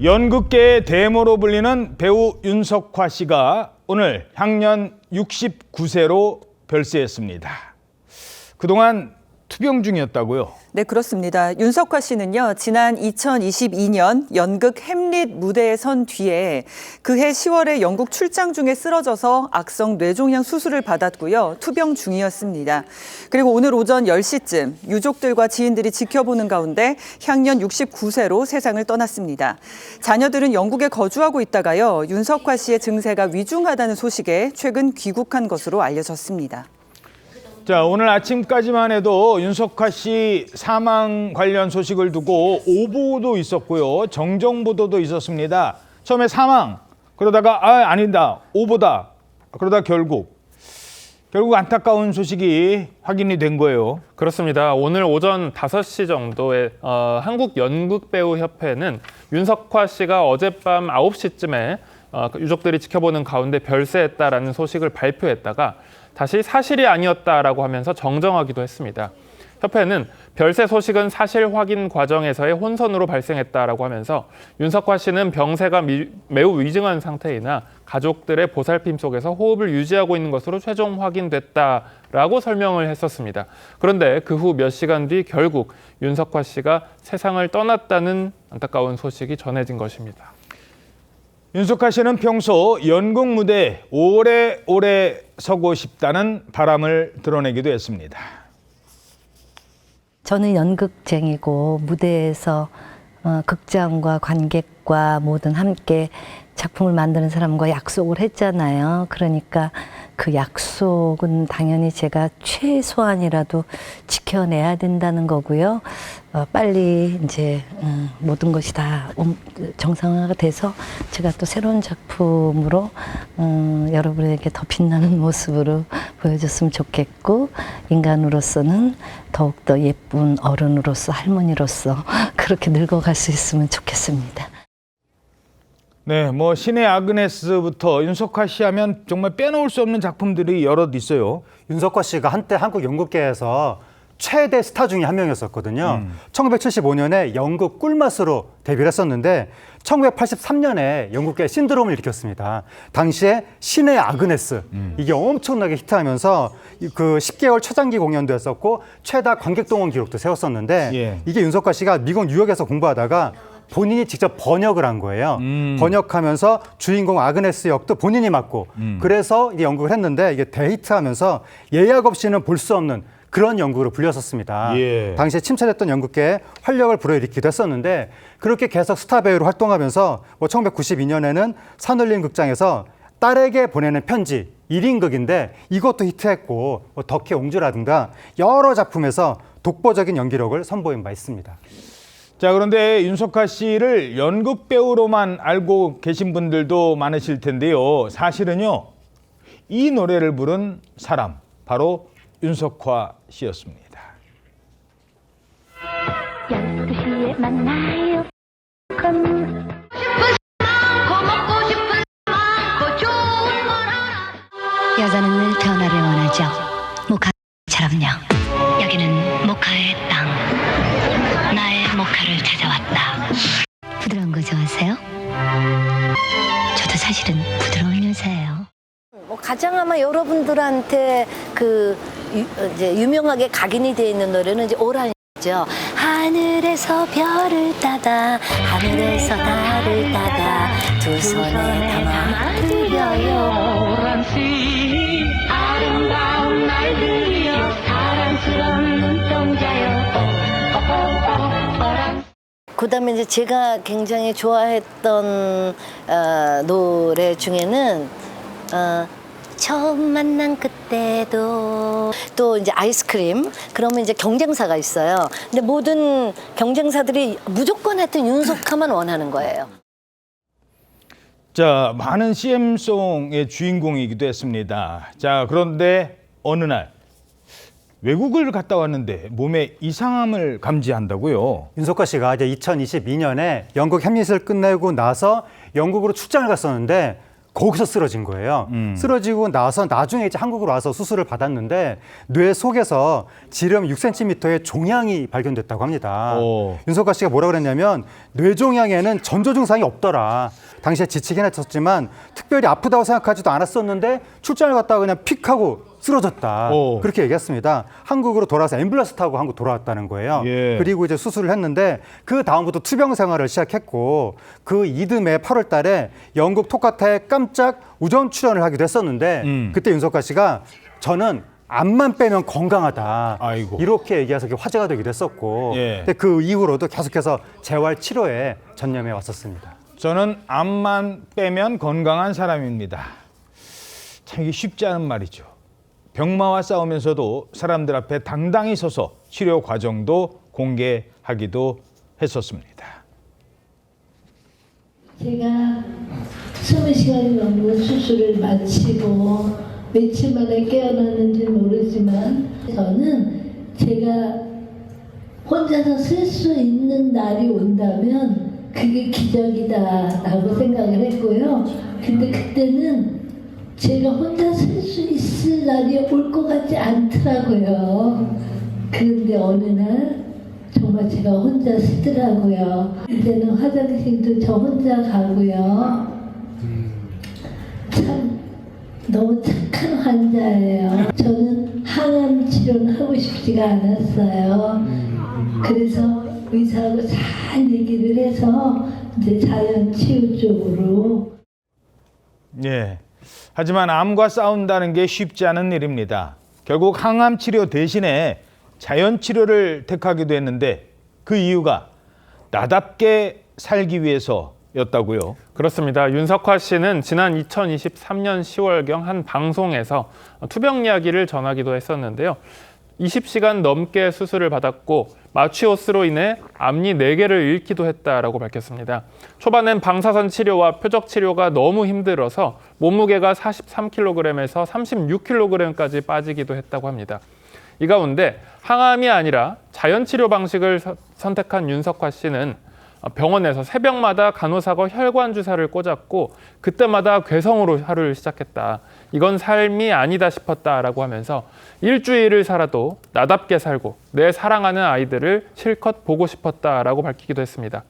연극계의 대모로 불리는 배우 윤석화 씨가 오늘 향년 69세로 별세했습니다. 그동안 투병 중이었다고요? 네, 그렇습니다. 윤석화 씨는요, 지난 2022년 연극 햄릿 무대에 선 뒤에 그해 10월에 영국 출장 중에 쓰러져서 악성 뇌종양 수술을 받았고요. 투병 중이었습니다. 그리고 오늘 오전 10시쯤 유족들과 지인들이 지켜보는 가운데 향년 69세로 세상을 떠났습니다. 자녀들은 영국에 거주하고 있다가요, 윤석화 씨의 증세가 위중하다는 소식에 최근 귀국한 것으로 알려졌습니다. 자, 오늘 아침까지만 해도 윤석화 씨 사망 관련 소식을 두고 오보도 있었고요. 정정 보도도 있었습니다. 처음에 사망, 그러다가 아니다, 오보다. 그러다 결국 안타까운 소식이 확인이 된 거예요. 그렇습니다. 오늘 오전 5시 정도에 한국연극배우협회는 윤석화 씨가 어젯밤 9시쯤에 유족들이 지켜보는 가운데 별세했다라는 소식을 발표했다가 다시 사실이 아니었다라고 하면서 정정하기도 했습니다. 협회는 별세 소식은 사실 확인 과정에서의 혼선으로 발생했다라고 하면서 윤석화 씨는 병세가 매우 위중한 상태이나 가족들의 보살핌 속에서 호흡을 유지하고 있는 것으로 최종 확인됐다라고 설명을 했었습니다. 그런데 그 후 몇 시간 뒤 결국 윤석화 씨가 세상을 떠났다는 안타까운 소식이 전해진 것입니다. 윤석화 씨는 평소 연극 무대에 오래오래 서고 싶다는 바람을 드러내기도 했습니다. 저는 연극쟁이고 무대에서 극장과 관객과 모든 함께 작품을 만드는 사람과 약속을 했잖아요. 그러니까 그 약속은 당연히 제가 최소한이라도 지켜내야 된다는 거고요. 빨리 이제 모든 것이 다 정상화가 돼서 제가 또 새로운 작품으로 여러분에게 더 빛나는 모습으로 보여줬으면 좋겠고, 인간으로서는 더욱더 예쁜 어른으로서, 할머니로서 그렇게 늙어갈 수 있으면 좋겠습니다. 네, 신의 아그네스부터 윤석화 씨 하면 정말 빼놓을 수 없는 작품들이 여럿 있어요. 윤석화 씨가 한때 한국 연극계에서 최대 스타 중에 한 명이었었거든요. 1975년에 연극 꿀맛으로 데뷔를 했었는데 1983년에 연극계 신드롬을 일으켰습니다. 당시에 신의 아그네스, 이게 엄청나게 히트하면서 그 10개월 초장기 공연도 했었고 최다 관객동원 기록도 세웠었는데 이게 윤석화 씨가 미국 뉴욕에서 공부하다가 본인이 직접 번역을 한 거예요. 번역하면서 주인공 아그네스 역도 본인이 맡고 그래서 이게 연극을 했는데 이게 대히트하면서 예약 없이는 볼 수 없는 그런 연극으로 불렸었습니다. 당시에 침체됐던 연극계에 활력을 불어일으키기도 했었는데 그렇게 계속 스타 배우로 활동하면서 1992년에는 산울림 극장에서 딸에게 보내는 편지 1인극인데 이것도 히트했고 덕혜 옹주라든가 여러 작품에서 독보적인 연기력을 선보인 바 있습니다. 자, 그런데 윤석화 씨를 연극 배우로만 알고 계신 분들도 많으실 텐데요. 사실은요, 이 노래를 부른 사람, 바로 윤석화 씨였습니다. 12시에 만나요. 여자는 늘 변화를 원하죠. 모카처럼요. 여기는 모카의 땅. 나의 모카를 찾아왔다. 부드러운 거 좋아하세요? 저도 사실은 부드러운 여자예요. 가장 아마 여러분들한테 이제 유명하게 각인이 되어 있는 노래는 이제 오란이죠. 하늘에서 별을 따다, 하늘에서 달을 따다, 두 손에 담아 드려요. 오란씨, 아름다운 날들이여, 사랑스러운 눈동자여. 그다음에 이제 제가 굉장히 좋아했던 노래 중에는 처음 만난 그때도, 또 이제 아이스크림, 그러면 이제 경쟁사가 있어요. 근데 모든 경쟁사들이 무조건 하여튼 윤석화만 원하는 거예요. 자, 많은 CM송의 주인공이기도 했습니다. 자, 그런데 어느 날 외국을 갔다 왔는데 몸에 이상함을 감지한다고요? 윤석화 씨가 이제 2022년에 연극 햄릿을 끝내고 나서 영국으로 출장을 갔었는데 거기서 쓰러진 거예요. 쓰러지고 나서 나중에 이제 한국으로 와서 수술을 받았는데 뇌 속에서 지름 6cm의 종양이 발견됐다고 합니다. 오. 윤석화 씨가 뭐라 그랬냐면 뇌종양에는 전조 증상이 없더라. 당시에 지치긴 했었지만 특별히 아프다고 생각하지도 않았었는데 출장을 갔다가 그냥 픽 하고 쓰러졌다. 오. 그렇게 얘기했습니다. 한국으로 돌아와서 앰뷸런스 타고 한국 돌아왔다는 거예요. 예. 그리고 이제 수술을 했는데 그 다음부터 투병 생활을 시작했고 그 이듬해 8월 달에 영국 토카타에 깜짝 우정 출연을 하기도 했었는데 그때 윤석화 씨가 저는 암만 빼면 건강하다. 아이고. 이렇게 얘기해서 화제가 되기도 했었고 예. 근데 그 이후로도 계속해서 재활 치료에 전념해 왔었습니다. 저는 암만 빼면 건강한 사람입니다. 참 이게 쉽지 않은 말이죠. 병마와 싸우면서도 사람들 앞에 당당히 서서 치료 과정도 공개하기도 했었습니다. 제가 20시간 넘는 수술을 마치고 며칠 만에 깨어났는지 모르지만 저는 제가 혼자서 쓸 수 있는 날이 온다면 그게 기적이다라고 생각을 했고요. 근데 그때는 제가 혼자 쓸 수 있을 날이 올 것 같지 않더라고요. 그런데 어느 날 정말 제가 혼자 쓰더라고요. 이제는 화장실도 저 혼자 가고요. 참 너무 착한 환자예요. 저는 항암 치료는 하고 싶지가 않았어요. 그래서 의사하고 잘 얘기를 해서 이제 자연 치유 쪽으로. 예. 하지만 암과 싸운다는 게 쉽지 않은 일입니다. 결국 항암 치료 대신에 자연 치료를 택하기도 했는데 그 이유가 나답게 살기 위해서였다고요. 그렇습니다. 윤석화 씨는 지난 2023년 10월경 한 방송에서 투병 이야기를 전하기도 했었는데요. 20시간 넘게 수술을 받았고 마취호스로 인해 앞니 4개를 잃기도 했다라고 밝혔습니다. 초반엔 방사선 치료와 표적 치료가 너무 힘들어서 몸무게가 43kg에서 36kg까지 빠지기도 했다고 합니다. 이 가운데 항암이 아니라 자연 치료 방식을 선택한 윤석화 씨는 병원에서 새벽마다 간호사가 혈관 주사를 꽂았고 그때마다 괴성으로 하루를 시작했다. 이건 삶이 아니다 싶었다라고 하면서 일주일을 살아도 나답게 살고 내 사랑하는 아이들을 실컷 보고 싶었다라고 밝히기도 했습니다.